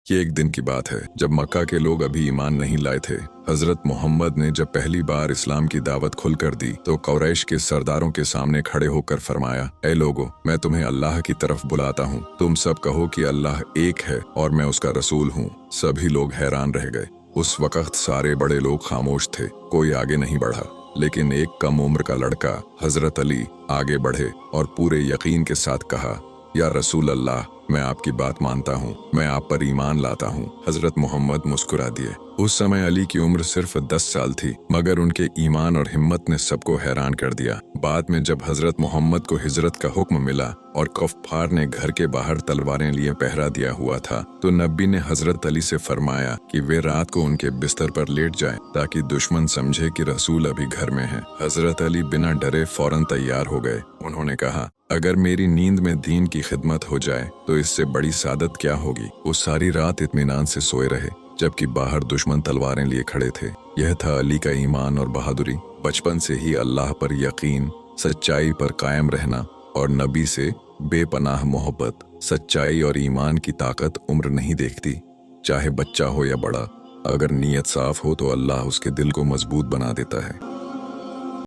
ये एक दिन की बात है जब मक्का के लोग अभी ईमान नहीं लाए थे। हजरत मोहम्मद ने जब पहली बार इस्लाम की दावत खुलकर दी तो कुरैश के सरदारों के सामने खड़े होकर फरमाया, ऐ लोगो, मैं तुम्हें अल्लाह की तरफ बुलाता हूँ। तुम सब कहो कि अल्लाह एक है और मैं उसका रसूल हूँ। सभी लोग हैरान रह गए। उस वक्त सारे बड़े लोग खामोश थे, कोई आगे नहीं बढ़ा। लेकिन एक कम उम्र का लड़का हजरत अली आगे बढ़े और पूरे यकीन के साथ कहा, या रसूल अल्लाह, मैं आपकी बात मानता हूँ, मैं आप पर ईमान लाता हूँ। हजरत मोहम्मद मुस्कुरा दिए। उस समय अली की उम्र सिर्फ 10 साल थी, मगर उनके ईमान और हिम्मत ने सबको हैरान कर दिया। बाद में जब हजरत मोहम्मद को हिजरत का हुक्म मिला और कुफ्फार ने घर के बाहर तलवारें लिए पहरा दिया हुआ था, तो नबी ने हजरत अली से फरमाया कि वे रात को उनके बिस्तर पर लेट जाएं ताकि दुश्मन समझे कि रसूल अभी घर में है। हजरत अली बिना डरे फौरन तैयार हो गए। उन्होंने कहा, अगर मेरी नींद में दीन की खिदमत हो जाए तो इससे बड़ी सादत क्या होगी। वो सारी रात इत्मीनान से सोए रहे जबकि बाहर दुश्मन तलवारें लिए खड़े थे। यह था अली का ईमान और बहादुरी। बचपन से ही अल्लाह पर यकीन, सच्चाई पर कायम रहना और नबी से बेपनाह मोहब्बत। सच्चाई और ईमान की ताकत उम्र नहीं देखती, चाहे बच्चा हो या बड़ा। अगर नीयत साफ हो तो अल्लाह उसके दिल को मजबूत बना देता है।